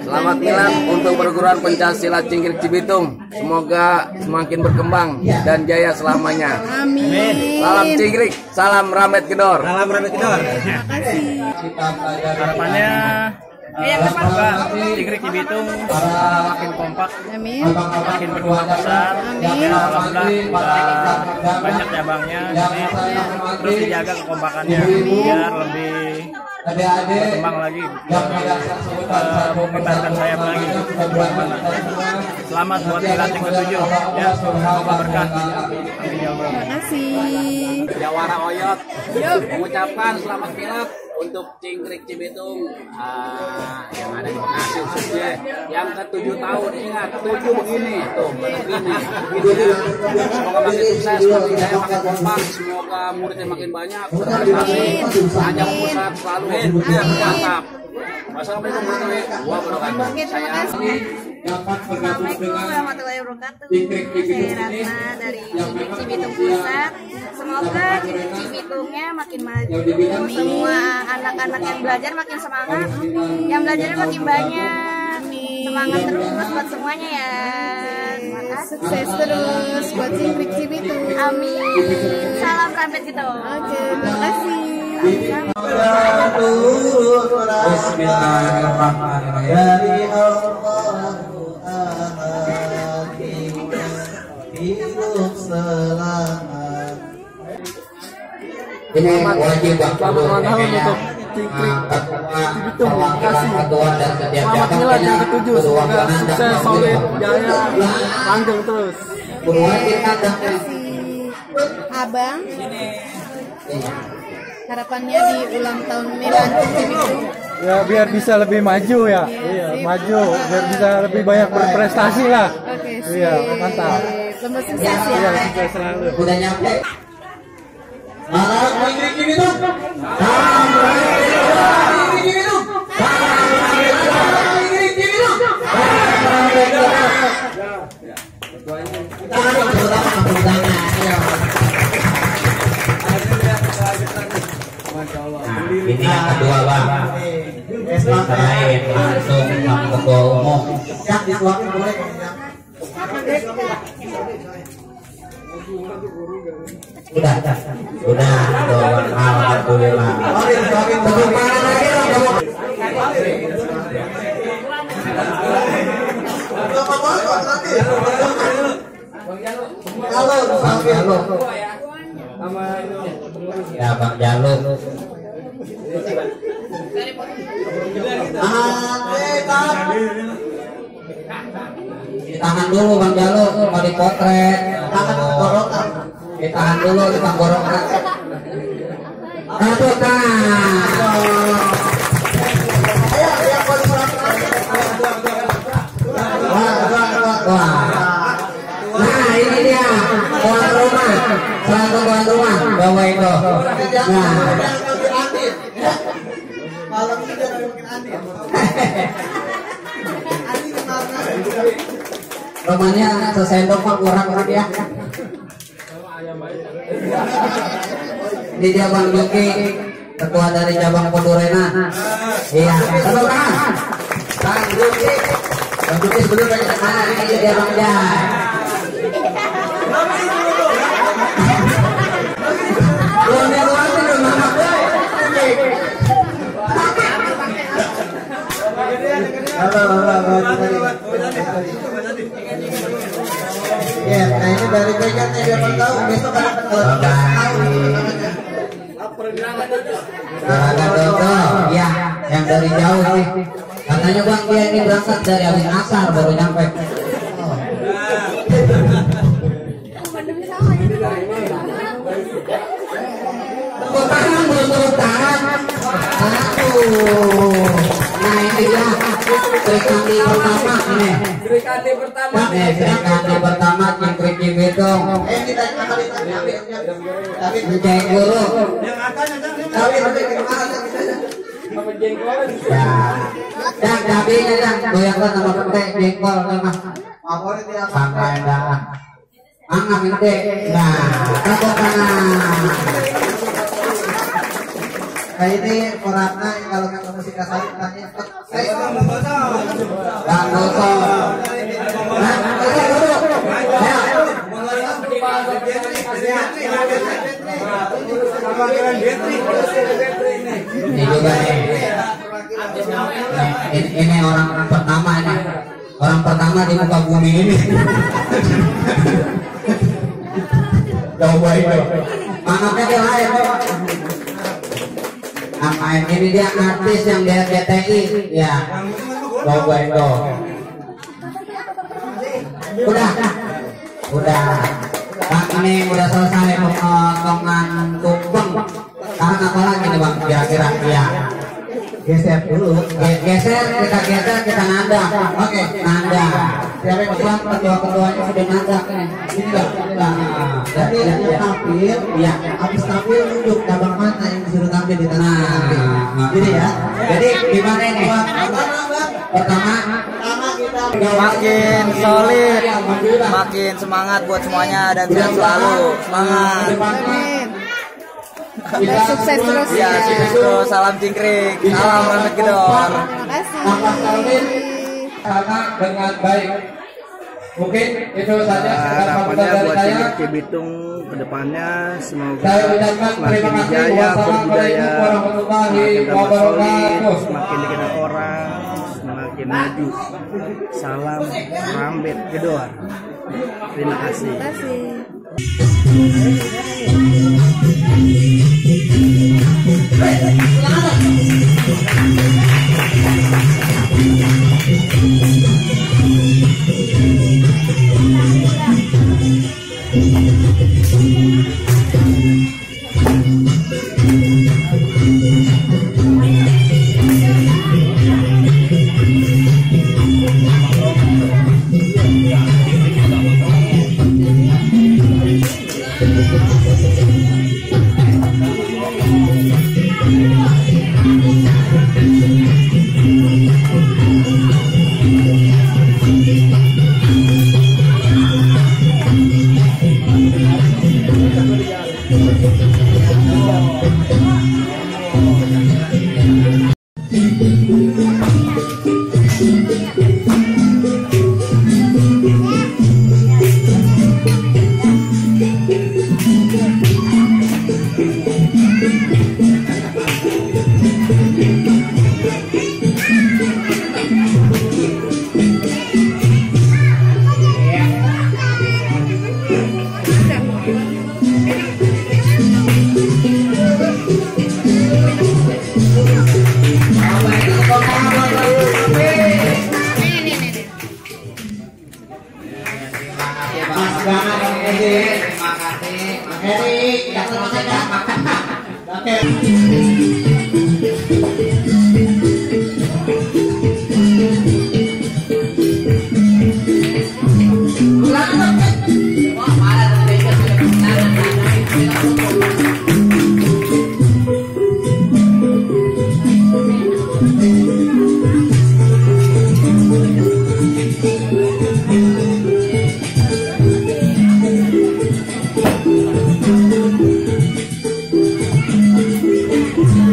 Selamat milad untuk perguruan pencaksilat Cingkrik Cibitung. Semoga semakin berkembang dan jaya selamanya. Amin. Salam Cingkrik, salam Ramet Gedor. Salam Ramet Gedor. Terima kasih. Harapannya semoga Cingkrik Cibitung makin kompak, Amin. makin berkembang besar. Amin. Alhamdulillah banyak cabangnya, jadi terus dijaga kekompakannya biar lebih berkembang lagi, mengebarkan sayap lagi. Selamat buat milad yang ke-7 ya, semoga berkah. Amin ya Allah. Terima kasih. Jawara Oyot mengucapkan selamat milad untuk Cingkrik Cibitung yang ada di Bekasi khususnya yang ke-7 tahun. Ingat 7 begini tuh begini ya. Semoga makin sukses, makin jaya, makin kompak. Semoga muridnya makin banyak, berprestasi, panjang umur selalu. Mantap. Wassalamualaikum warahmatullahi wabarakatuh. Assalamualaikum warahmatullahi wabarakatuh. Saya Ratna dari Cingkrik Cibitung Pusat. Semoga Cingkrik Cibitungnya makin maju. Semua anak-anak yang belajar makin semangat, yang belajarnya makin banyak. Semangat terus buat semuanya ya. Sukses terus buat Cingkrik Cibitung. Amin. Salam Ramet gitu. Oke, terima kasih. Bismillahirrahmanirrahim. Hidup selamat. Ini wajib Selamat ulang tahun untuk Cingkrik Cibitung Bekasi. Selamat milad yang ke-7. Semoga sukses, solid, jaya, langgeng terus. Terima kasih. Abang. Harapannya di ulang tahun milad Cibitung. Ya biar bisa lebih maju ya. Iya, maju biar bisa lebih banyak berprestasi lah. Oke, sip. Iya, mantap. Semoga sukses ya. Iya, sukses selalu. Udah nyampe. Salam Cingkrik Cibitung. Salam Cingkrik Cibitung. Salam Cingkrik Cibitung. Ini yang kedua bang. Terakhir langsung Pak Ketua Umum. Yang disuapin boleh. Udah, alhamdulillah. Halo. Ya Bang Jaluk. Ditahan dulu Bang Jaluk, mau dipotret. Ditahan dulu di tenggorokan. Satu Nah ini dia tuan rumah, satu tuan rumah bawa itu. Nah, malam ini dia makin aneh. Rumahnya sesendok Pak kurang ya. Ini dia Bang Juki, ketua dari cabang Pondorena. Iya, tepuk tangan. Bang Juki sebelum banyak mana ini dia Bang Jai. Ya, nah ini dari bagian yang dia tahu besok akan ya, yang dari jauh sih. Katanya Bang dia ini berangkat dari habis asar baru nyampe. Tepuk tangan. Nah ini dia Trikandi pertama ini. Trikandi pertama Cingkrik Cibitung. Menceng guru. Dan cabinya dan goyangkan sama petai jengkol memang. Sampai dah. Angkat ini. Nah, tepuk tangan. kayak ini Koratna kalau kata musik kasar tanya Bang Goto. Ini juga nih. Ini orang pertama ini. Orang pertama di muka bumi ini. Coba itu. Anaknya dia lain. Amain ini dia artis yang di RCTI. Ya. Coba itu. Udah. Bang ini udah selesai pemotongan tumpeng. Sekarang apa lagi nih Bang? Kira-kira ya. Geser dulu. Geser, kita nanda. Oke, nanda. Siapa yang ketua-ketuanya sudah nanda. Ini Bang. Jadi yang tampil, ya. Habis tampil nunjuk cabang mana yang disuruh tampil di tanah. Jadi ya. Jadi gimana ini? Pertama kita makin solid, makin semangat buat semuanya dan sehat selalu. Semangat. Amin. Sukses terus Ya, sukses terus. Salam Cingkrik. Salam Ramet Gedor. Terima kasih. dengan baik. Mungkin itu saja harapannya buat Cingkrik Cibitung kedepannya semoga saya ucapkan semakin terima kasih. jaya berbudaya, Warahmatullahi semakin tambah solid, wabarakatuh. semakin dikenal orang, semakin maju. Salam Rambet Gedor. Terima kasih. Terima kasih.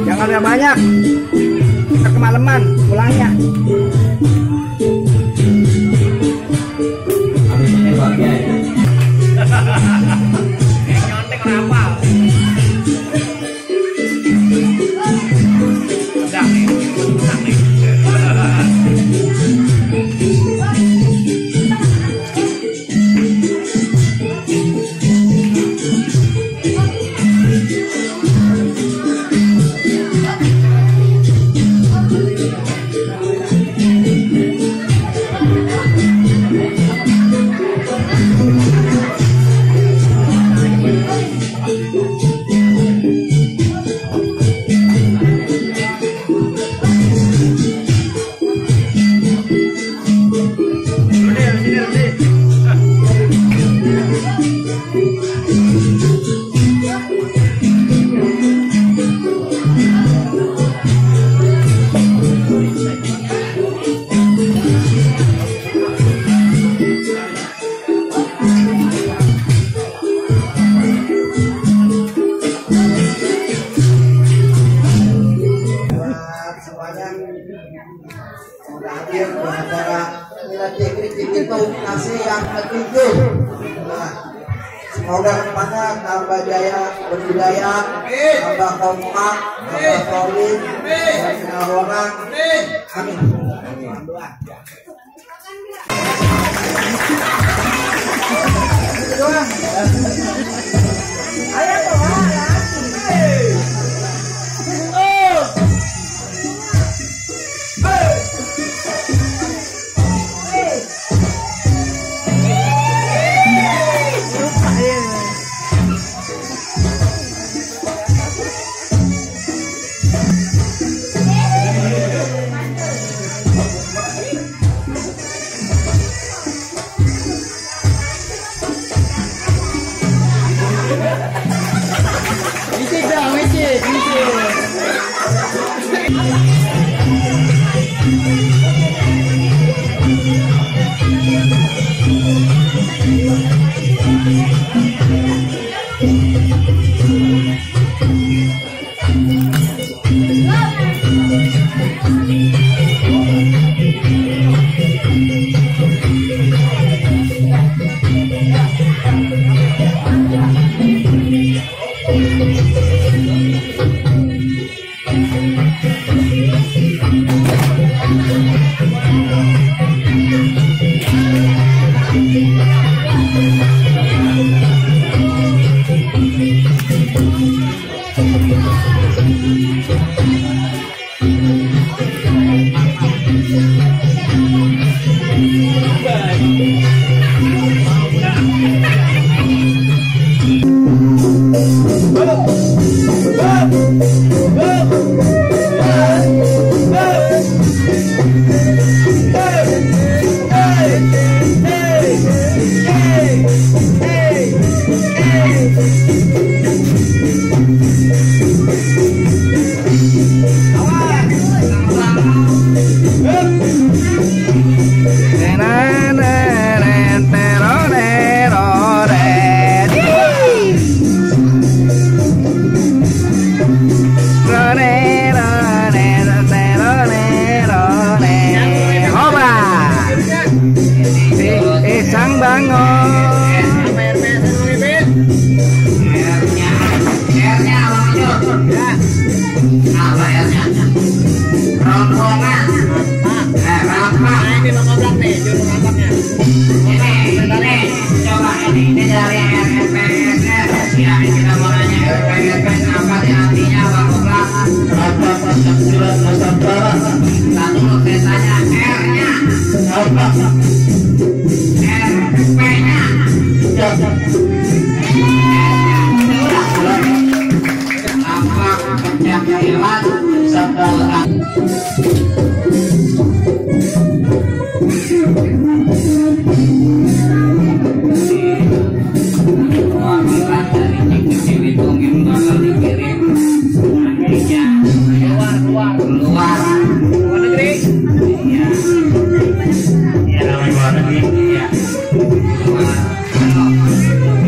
Jangan yang banyak, kemalaman pulangnya. hadir di acara Milad Jingkrik Cibitung nasi yang ke-7. Semoga kedepannya tambah jaya berbudaya, tambah kompak, tambah solid, dan kenal orang. Amin.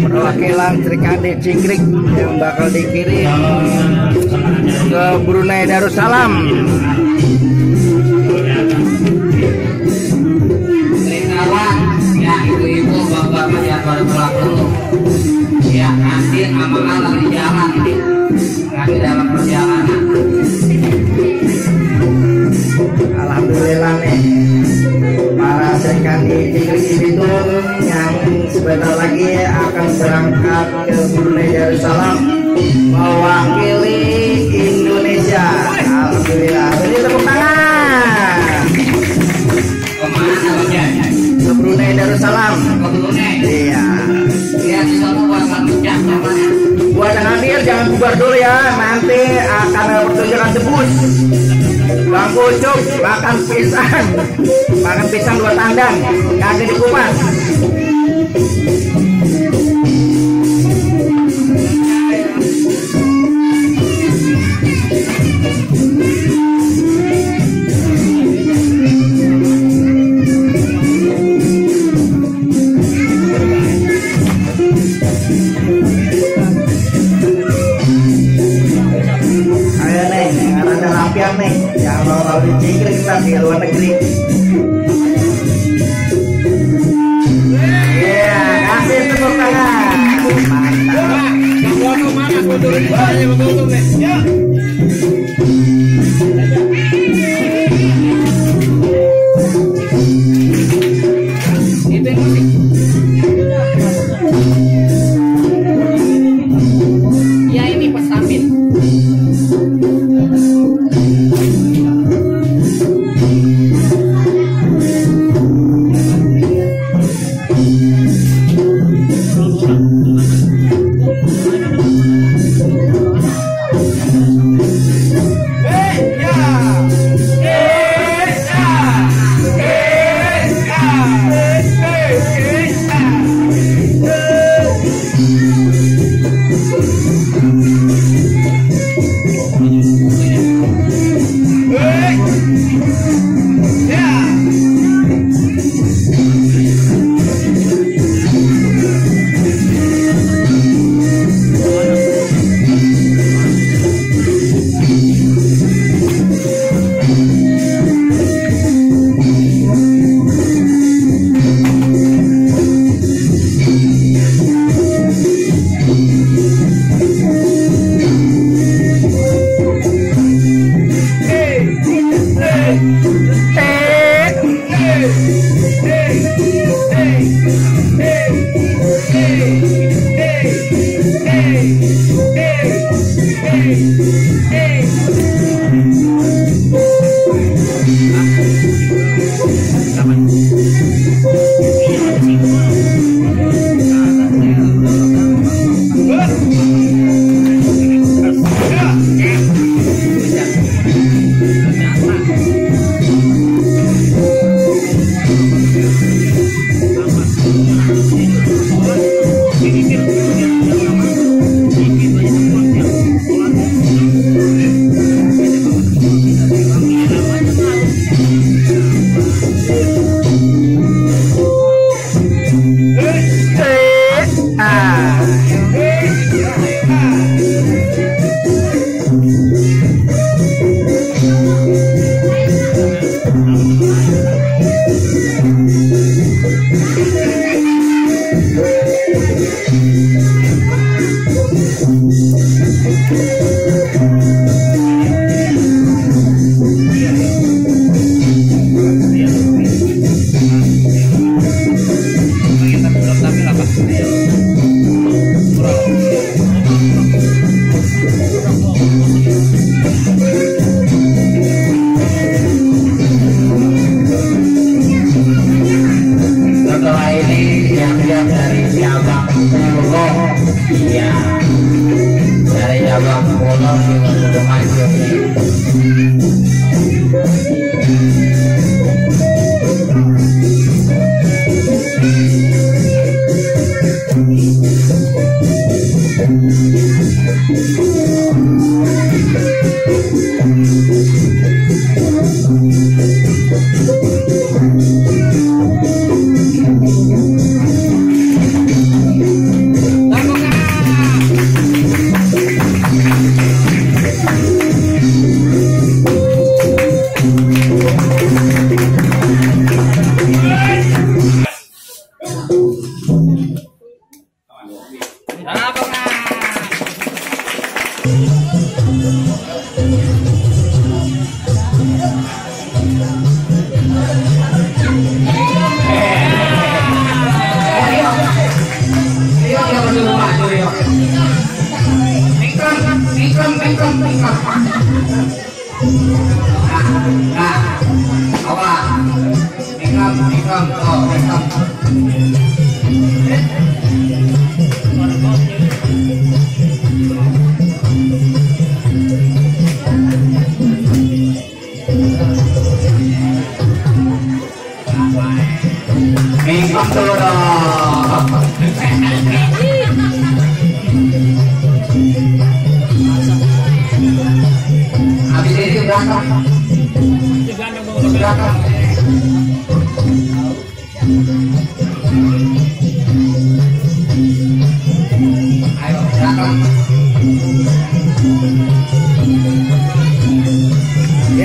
Perwakilan Trikandi Jingkrik yang bakal dikirim ke Brunei Darussalam. Kawan, ya ibu-ibu, bapak-bapak yang baru pelaku, ya nanti amal lagi jalan, lagi dalam perjalanan. Alhamdulillah nih, para Trikandi Jingkrik Cibitung yang sebentar lagi akan berangkat ke Brunei Darussalam mewakili Indonesia. Alhamdulillah, beri tepuk tangan. Kemana bagaimana? Ke Brunei Darussalam. Ke Brunei? Iya. Lihat di sana buatan puncak namanya. Buat yang hadir jangan bubar dulu ya, nanti akan ada pertunjukan debus. Bang Ucup makan pisang 2 tandang, kagak dikupas. lampion nih yang mau di Cingkrik kita di luar negeri. Iya, kasih tepuk tangan. Ya ini pas tampil.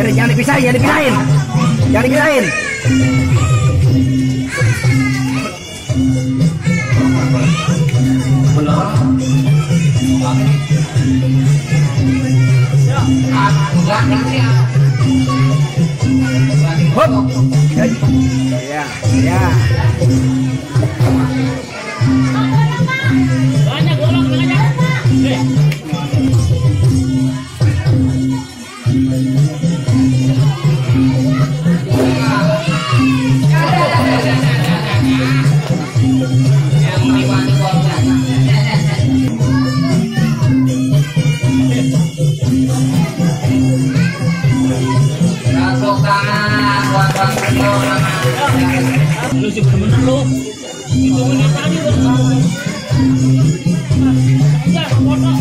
Jangan dipisahin, jangan dipisahin. Jangan dipisahin. Hop. Ya, ya. Banyak golong aja. Lu sih bener-bener lu. Itu menit tadi udah. Udah, foto.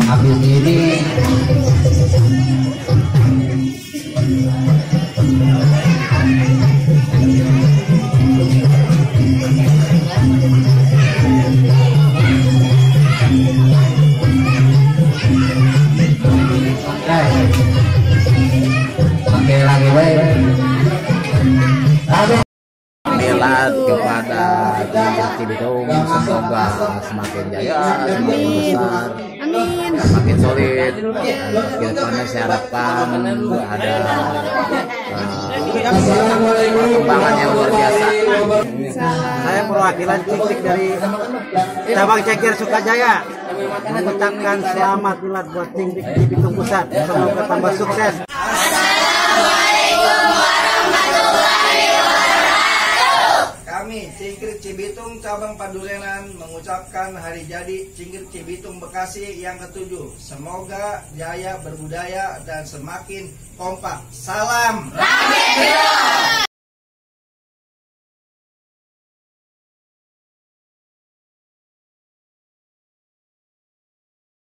Habis ini pakai lagi baik. Melat kepada Cibitung, semoga semakin jaya, semakin besar, semakin solid. Kedepannya saya harapkan ada perkembangan yang luar biasa. Saya perwakilan Cikrik dari cabang Ceker Sukajaya mengucapkan selamat milad buat Cikrik Cibitung Pusat. Semoga tambah sukses. Kami Cikrik Cibitung cabang Padurenan mengucapkan hari jadi Cikrik Cibitung Bekasi yang ke-7. Semoga jaya berbudaya dan semakin kompak. Salam.